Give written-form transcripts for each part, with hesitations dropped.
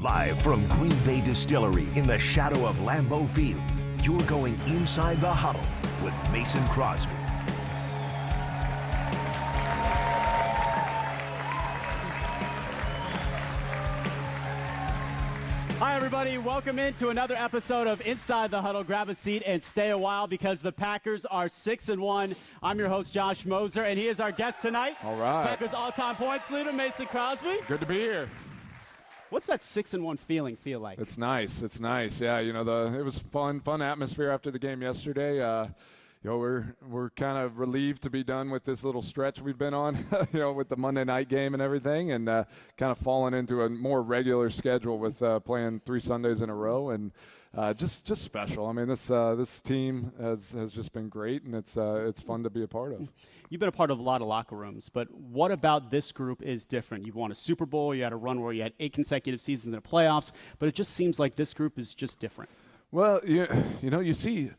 Live from Green Bay Distillery in the shadow of Lambeau Field, you're going inside the huddle with Mason Crosby. Hi, everybody. Welcome into another episode of Inside the Huddle. Grab a seat and stay a while because the Packers are 6-1. I'm your host, Josh Moser, and he is our guest tonight. All right. Packers all-time points leader, Mason Crosby. Good to be here. What's that 6-1 feeling feel like? It's nice. It's nice. Yeah, you know, it was fun atmosphere after the game yesterday. You know, we're kind of relieved to be done with this little stretch we've been on, you know, with the Monday night game and everything, and kind of fallen into a more regular schedule with playing 3 Sundays in a row, and just special. I mean, this team has just been great, and it's fun to be a part of. You've been a part of a lot of locker rooms, but what about this group is different? You've won a Super Bowl, you had a run where you had 8 consecutive seasons in the playoffs, but it just seems like this group is just different. Well, you know, you see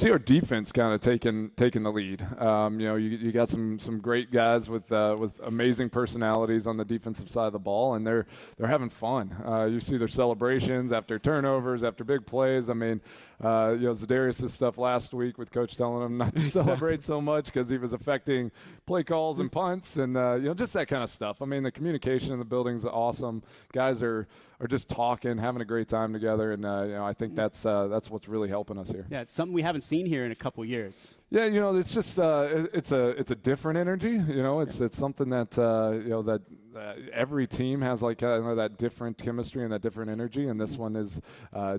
our defense kind of taking the lead. You know, you got some great guys with amazing personalities on the defensive side of the ball, and they're having fun. You see their celebrations after turnovers, after big plays. I mean, you know, Zadarius' stuff last week with Coach telling him not to celebrate so much because he was affecting play calls and punts, and you know, just that kind of stuff. I mean, the communication in the building's awesome. Guys are just talking, having a great time together, and you know, I think that's what's really helping us here. Yeah, it's something we haven't seen here in a couple years. Yeah, you know, it's just it's a different energy. You know, it's something that you know that every team has like that different chemistry and that different energy, and this one is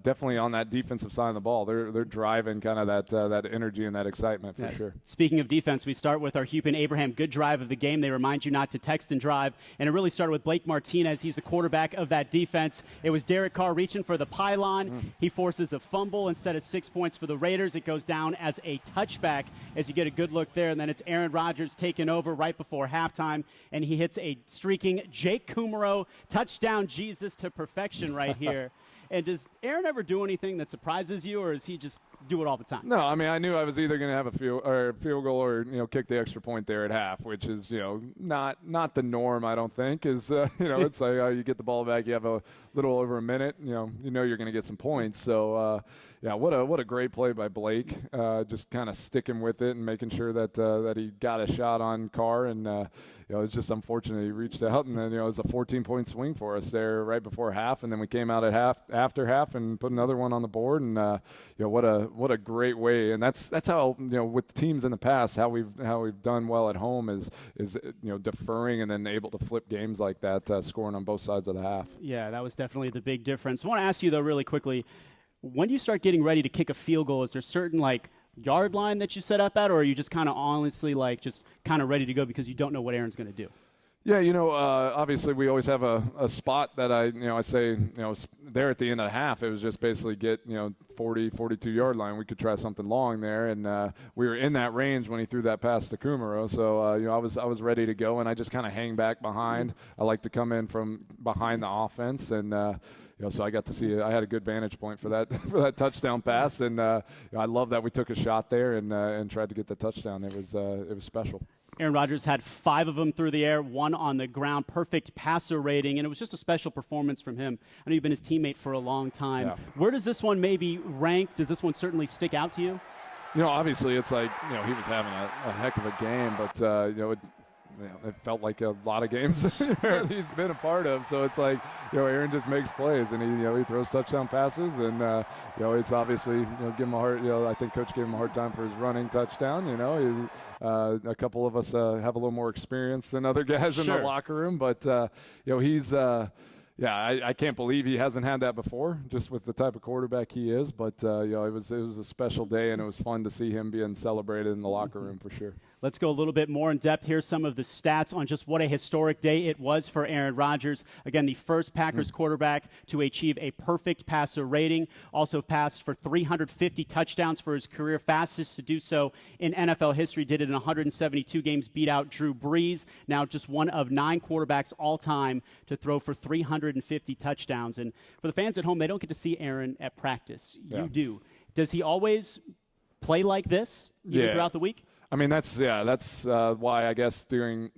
definitely on that defensive side of the ball. They're driving kind of that energy and that excitement for sure. Speaking of defense, we start with our Hupin Abraham good drive of the game. They remind you not to text and drive, and it really started with Blake Martinez. He's the quarterback of that defense. It was Derek Carr reaching for the pylon. He forces a fumble instead of 6 points for the Raiders. It goes down as a touchback as you get a good look there, and then it's Aaron Rodgers taking over right before halftime, and he hits a streaking Jake Kumaro touchdown Jesus to perfection right here. And does Aaron ever do anything that surprises you, or does he just do it all the time? No, I mean, I knew I was either going to have a field goal or, you know, kick the extra point there at half, which is, you know, not the norm, I don't think. Is you know, it's like you get the ball back, you have a little over a minute, you know you're going to get some points. So yeah, what a great play by Blake, just kind of sticking with it and making sure that he got a shot on Carr, and you know, it's just unfortunate he reached out, and then, you know, it was a 14-point swing for us there right before half, and then we came out at after half and put another one on the board, and you know, what a great way. And that's how, you know, with teams in the past, how we've done well at home is you know, deferring and then able to flip games like that, scoring on both sides of the half. Yeah, that was definitely the big difference. I want to ask you though really quickly, when do you start getting ready to kick a field goal? Is there certain like yard line that you set up at, or are you just kind of honestly like just kind of ready to go because you don't know what Aaron's going to do? Yeah, you know, obviously we always have a spot that I say, you know, there at the end of the half, it was just basically get, you know, 40, 42-yard line. We could try something long there, and we were in that range when he threw that pass to Kumaro. So, you know, I was ready to go, and I just kind of hang back behind. I like to come in from behind the offense, and you know, so I got to see. I had a good vantage point for that touchdown pass, and you know, I love that we took a shot there and tried to get the touchdown. It was special. Aaron Rodgers had 5 of them through the air, 1 on the ground, perfect passer rating, and it was just a special performance from him. I know you've been his teammate for a long time. Yeah. Where does this one maybe rank? Does this one certainly stick out to you? You know, obviously it's like, you know, he was having a heck of a game, but you know, it felt like a lot of games he's been a part of. So it's like, you know, Aaron just makes plays, and he throws touchdown passes, and you know, it's obviously, you know, give him a hard. You know, I think Coach gave him a hard time for his running touchdown. You know, a couple of us have a little more experience than other guys in the locker room, but you know, he's. Yeah, I can't believe he hasn't had that before, just with the type of quarterback he is. But you know, it was a special day, and it was fun to see him being celebrated in the locker room for sure. Let's go a little bit more in depth. Here's some of the stats on just what a historic day it was for Aaron Rodgers. Again, the first Packers quarterback to achieve a perfect passer rating. Also passed for 350 touchdowns for his career, fastest to do so in NFL history. Did it in 172 games, beat out Drew Brees. Now just one of 9 quarterbacks all time to throw for 350 touchdowns. And for the fans at home, they don't get to see Aaron at practice. You do. Does he always play like this even throughout the week? I mean, that's why I guess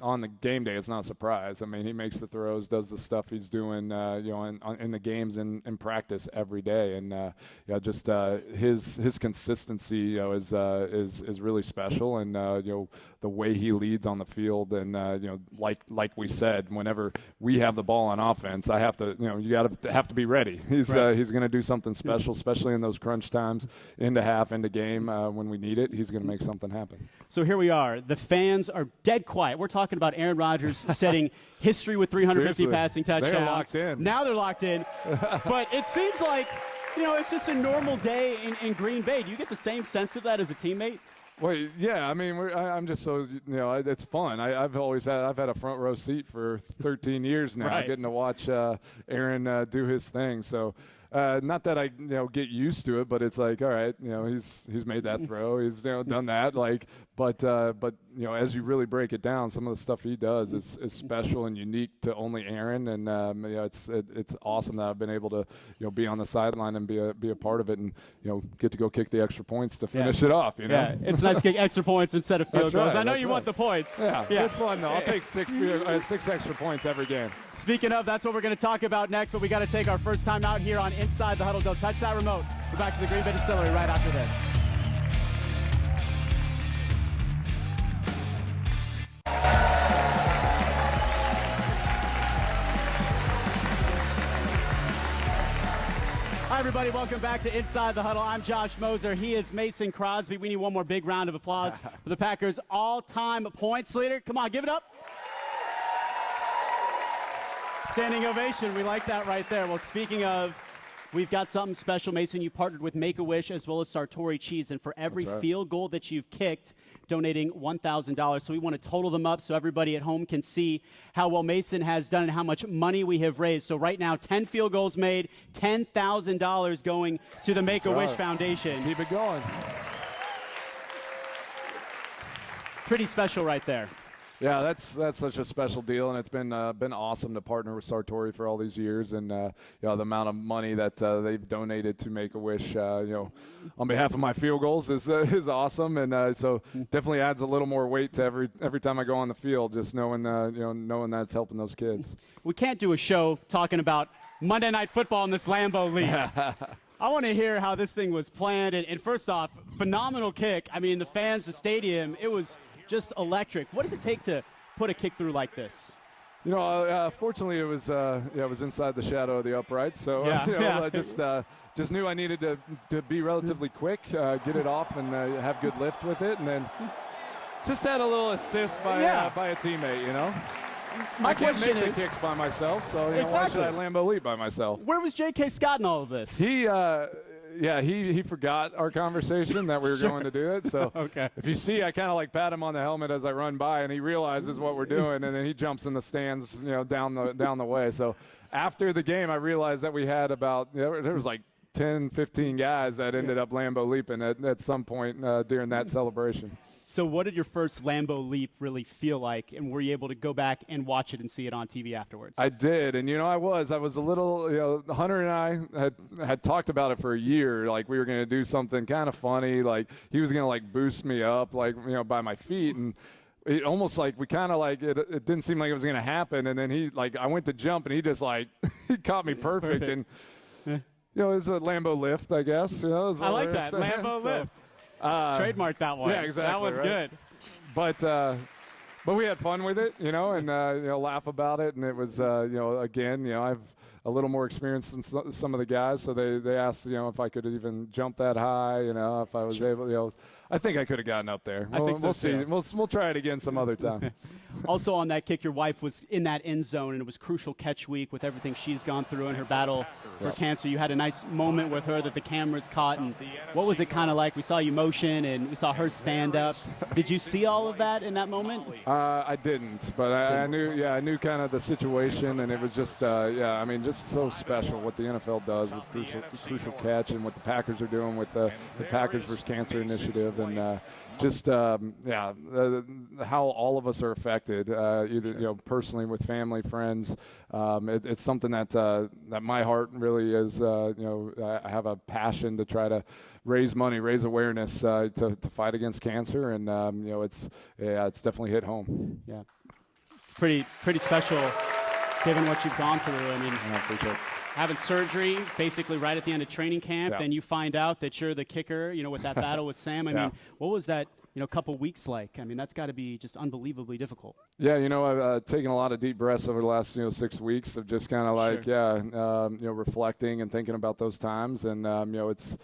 on the game day it's not a surprise. I mean, he makes the throws, does the stuff he's doing, in the games and in practice every day, and just his consistency, is really special, and the way he leads on the field, and like we said, whenever we have the ball on offense, I have to, you have to be ready. He's going to do something special, especially in those crunch times, into half, into game, when we need it. He's going to make something happen. So here we are. The fans are dead quiet. We're talking about Aaron Rodgers setting history with 350 Seriously, passing touchdowns. they're locked in. Now they're locked in. But it seems like, it's just a normal day in Green Bay. Do you get the same sense of that as a teammate? Well, yeah. I mean, I'm just so it's fun. I've had a front row seat for 13 years now, right. Getting to watch Aaron do his thing. So. Not that I get used to it, but it's like, all right, he's made that throw, he's done that, but as you really break it down, some of the stuff he does is special and unique to only Aaron, and it's awesome that I've been able to be on the sideline and be a part of it, and get to go kick the extra points to finish it off. Yeah, it's nice to kick extra points instead of field goals. Right, I know you want the points. Yeah, it's fun though. I'll take six extra points every game. Speaking of, that's what we're going to talk about next, but we got to take our first time out here on Inside the Huddle. Don't touch that remote. We're back to the Green Bay Distillery right after this. Hi, everybody. Welcome back to Inside the Huddle. I'm Josh Moser. He is Mason Crosby. We need one more big round of applause for the Packers' all-time points leader. Come on, give it up. Standing ovation. We like that right there. Well, speaking of, we've got something special. Mason, you partnered with Make-A-Wish as well as Sartori Cheese, and for every field goal that you've kicked, donating $1,000. So we want to total them up so everybody at home can see how well Mason has done and how much money we have raised. So right now, 10 field goals made, $10,000 going to the Make-A-Wish Foundation. Keep it going. Pretty special right there. Yeah, that's such a special deal, and it's been awesome to partner with Sartori for all these years, and the amount of money that they've donated to Make-A-Wish, on behalf of my field goals is awesome, and so definitely adds a little more weight to every time I go on the field, just knowing knowing that's helping those kids. We can't do a show talking about Monday Night Football in this Lambeau League. I want to hear how this thing was planned, and first off, phenomenal kick. I mean, the fans, the stadium, it was just electric. What does it take to put a kick through like this? Fortunately, it was inside the shadow of the uprights, so I just knew I needed to be relatively quick, get it off, and have good lift with it, and then just had a little assist by a teammate. My I can't question make is, the kicks by myself, so why should I Lambeau leap by myself? Where was J.K. Scott in all of this? He forgot our conversation that we were going to do it. So okay. If you see, I kind of pat him on the helmet as I run by, and he realizes what we're doing, and then he jumps in the stands, down the way. So after the game, I realized that we had about there was like 10, 15 guys that ended up Lambeau leaping at some point during that celebration. So what did your first Lambeau leap really feel like, and were you able to go back and watch it and see it on TV afterwards? I did, and I was a little, Hunter and I had talked about it for a year, like we were going to do something kind of funny, like he was going to boost me up, by my feet, and it almost we kind of it didn't seem like it was going to happen, and then I went to jump, and he just he caught me perfect. And it was a Lambeau lift, I guess. I like that, Lambeau lift. Trademark that one. Yeah, exactly. That one's right? good. But we had fun with it, and laugh about it. And it was, again, I've a little more experience than some of the guys, so they asked, if I could even jump that high, if I was able, I think I could have gotten up there. We'll see. We'll try it again some other time. Also on that kick, your wife was in that end zone, and it was crucial catch week with everything she's gone through in her battle for cancer. You had a nice moment with her that the cameras caught, and what was it kind of like? We saw you motion, and we saw her stand up. Did you see all of that in that moment? I didn't, but I knew kind of the situation, and it was just, so special what the NFL does with crucial catch and what the Packers are doing with the Packers vs. Cancer initiative, and how all of us are affected, either personally with family, friends. It's something that my heart really is. I have a passion to try to raise money, raise awareness to fight against cancer, and it's definitely hit home. Yeah, it's pretty special, given what you've gone through. I mean, I appreciate it. Having surgery basically right at the end of training camp, then you find out that you're the kicker. With that battle with Sam. I mean, what was that? Couple weeks like? I mean, that's got to be just unbelievably difficult. Yeah, I've taken a lot of deep breaths over the last 6 weeks of just kind of like reflecting and thinking about those times, and it's.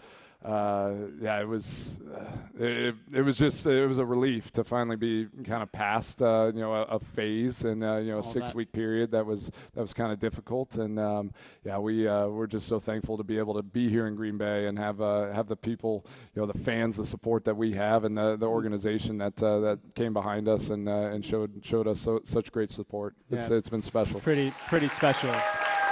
It was a relief to finally be kind of past a phase and a 6-week period that was kind of difficult, and we're just so thankful to be able to be here in Green Bay and have the people, the fans, the support that we have, and the organization that came behind us and showed us such great support. It's been special. Pretty special.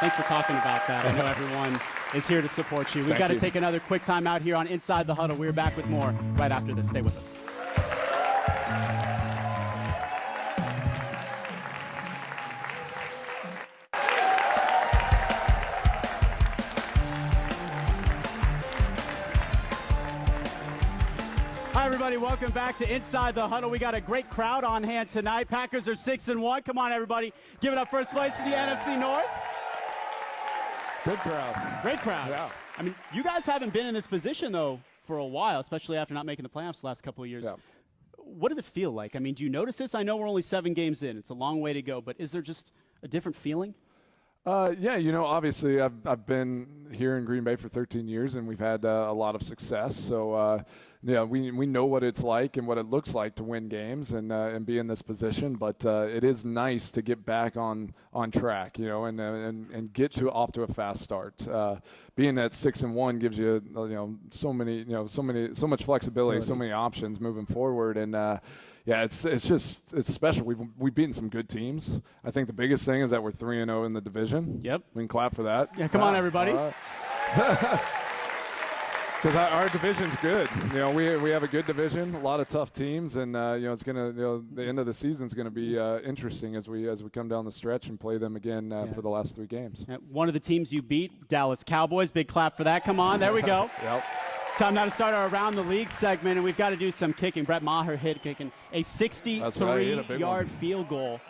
Thanks for talking about that. I know everyone is here to support you. We've got to take another quick time out here on Inside the Huddle. We're back with more right after this. Stay with us. Hi, everybody. Welcome back to Inside the Huddle. We got a great crowd on hand tonight. Packers are 6-1. Come on, everybody. Give it up first place to the NFC North. Good crowd. Great crowd. Yeah. I mean, you guys haven't been in this position, though, for a while, especially after not making the playoffs the last couple of years. Yeah. What does it feel like? I mean, do you notice this? I know we're only 7 games in. It's a long way to go, but is there just a different feeling? Obviously I've been here in Green Bay for 13 years, and we've had a lot of success. So, we know what it's like and what it looks like to win games and be in this position. But it is nice to get back on track, and get off to a fast start. Being at 6-1 gives you, so much flexibility, so many options moving forward, and. It's special. We've beaten some good teams. I think the biggest thing is that we're 3-0 in the division. Yep. We can clap for that. Yeah, come on, everybody. Because our division's good. We have a good division, a lot of tough teams, and it's gonna the end of the season's gonna be interesting as we come down the stretch and play them again for the last 3 games. One of the teams you beat, Dallas Cowboys. Big clap for that. Come on, there we go. Yep. Time now to start our Around the League segment, and we've got to do some kicking. Brett Maher kicking a 63-yard field goal.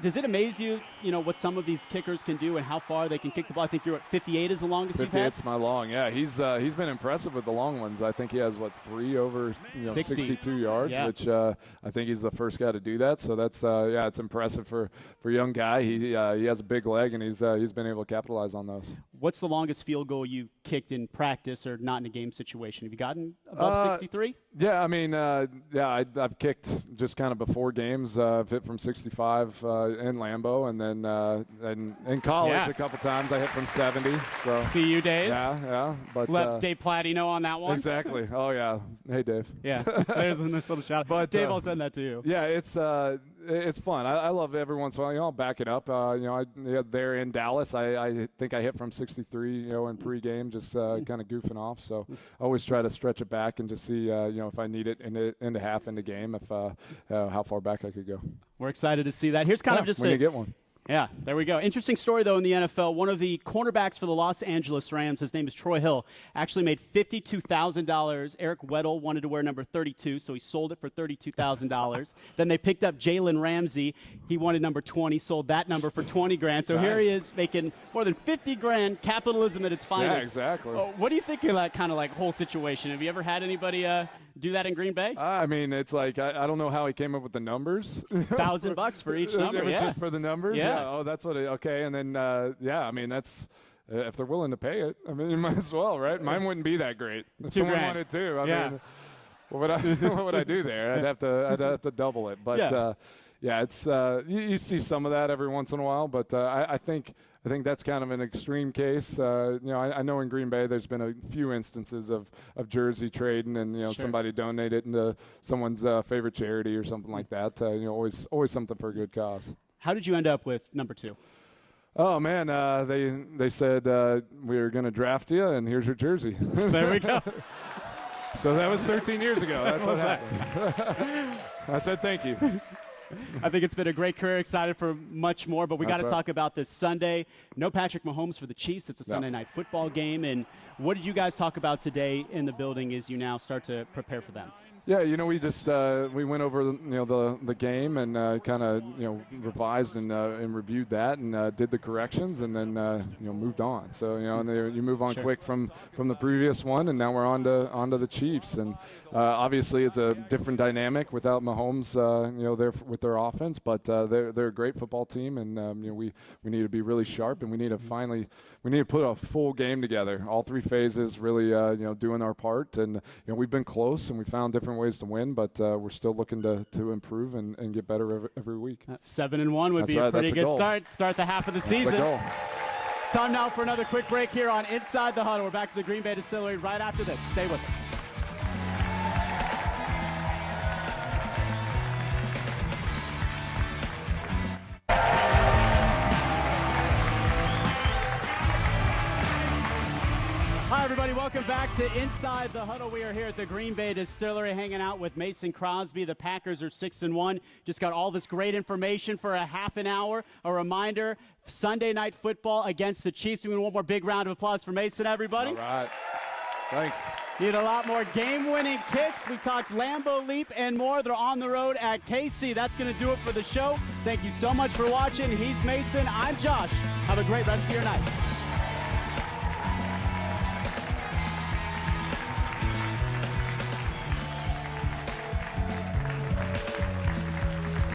Does it amaze you, what some of these kickers can do and how far they can kick the ball? I think you're at 58 is the longest you've had? 58's my long, yeah. He's been impressive with the long ones. I think he has, 3 over 62 yards, which I think he's the first guy to do that. So that's, it's impressive for a young guy. He has a big leg, and he's been able to capitalize on those. What's the longest field goal you've kicked in practice or not in a game situation? Have you gotten above 63? Yeah, I mean, I've kicked just kind of before games. I've hit from 65 in Lambeau, and then in college a couple times I hit from 70. So CU days. Yeah. But let Dave Platino on that one. Exactly. Oh yeah. Hey Dave. Yeah. There's a nice little shout. But Dave, I'll send that to you. Yeah, it's fun. I love every once in a while. I'll back it up. There in Dallas, I think I hit from 63. In pregame, just kind of goofing off. So I always try to stretch it back and just see if I need it into half into game, if how far back I could go. We're excited to see that. Here's kind of just when you get one. Yeah, there we go. Interesting story, though, in the NFL. One of the cornerbacks for the Los Angeles Rams, his name is Troy Hill, actually made $52,000. Eric Weddle wanted to wear number 32, so he sold it for $32,000. Then they picked up Jalen Ramsey. He wanted number 20, sold that number for $20,000. So Here he is making more than $50,000, capitalism at its finest. Yeah, exactly. What do you think of that kind of whole situation? Have you ever had anybody do that in Green Bay? I mean, it's I don't know how he came up with the numbers. $1,000 for each number. It was just for the numbers. Yeah. Oh, that's what. Okay, and then I mean, that's if they're willing to pay it. I mean, you might as well, right? Mine wouldn't be that great if someone wanted to. I mean, what would I do there? I'd have to double it. But it's you see some of that every once in a while. But I think that's kind of an extreme case. I know in Green Bay there's been a few instances of jersey trading and somebody donate it into someone's favorite charity or something like that. Always something for a good cause. How did you end up with number 2? Oh man, they said we're going to draft you, and here's your jersey. There we go. So that was 13 years ago. That's what happened. I said thank you. I think it's been a great career. Excited for much more, but we got to talk about this Sunday. No Patrick Mahomes for the Chiefs. It's a Sunday night football game. And what did you guys talk about today in the building as you now start to prepare for them? Yeah, we just we went over the game and kind of revised and reviewed that and did the corrections and then moved on. So and you move on quick from the previous one, and now we're on to the Chiefs. And obviously it's a different dynamic without Mahomes there with their offense, but they're a great football team, and we need to be really sharp, and we need to put a full game together, all three phases, really doing our part. And we've been close and we found different ways to win, but we're still looking to improve and get better every week. 7-1 would be a pretty good start the half of the season. The goal. Time now for another quick break here on Inside the Huddle. We're back to the Green Bay Distillery right after this. Stay with us. Hi, everybody. Welcome back to Inside the Huddle. We are here at the Green Bay Distillery hanging out with Mason Crosby. The Packers are 6-1. Just got all this great information for a half an hour. A reminder, Sunday night football against the Chiefs. We want one more big round of applause for Mason, everybody. All right. Thanks. Need a lot more game-winning kicks. We talked Lambeau Leap and more. They're on the road at KC. That's going to do it for the show. Thank you so much for watching. He's Mason. I'm Josh. Have a great rest of your night.